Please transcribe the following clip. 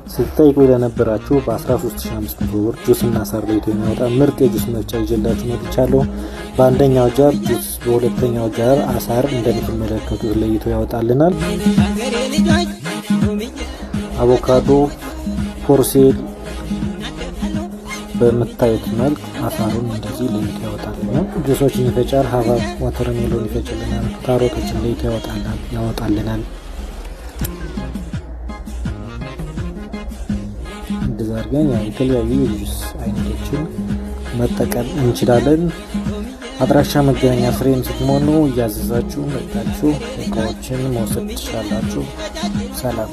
ስትጠይቁ ለነበራችሁ በ13500 ብር ጁስና ሳር ለይቶ የሚያወጣ ምርጥ የጁስ መፍጫ ይዤላችሁ መጥቻለሁ። በአንደኛው ጃር ጁስ፣ በሁለተኛው ጃር አሳር እንደምትመለከቱት ለይቶ ያወጣልናል። አቮካዶ፣ ፎርሴል በምታዩት መልክ አሳሩን እንደዚህ ለይቶ ያወጣልናል። ጁሶችን ይፈጫል። ሀባብ፣ ዋተርሜሎን ይፈጭልናል። ካሮቶችን ለይቶ ያወጣልናል። እንደዛ አድርገን የተለያዩ የጁስ አይነቶችን መጠቀም እንችላለን። አድራሻ መገናኛ ፍሬም ስትሞሉ እያዘዛችሁ መጣችሁ እቃዎችን መውሰድ ትችላላችሁ። ሰላም።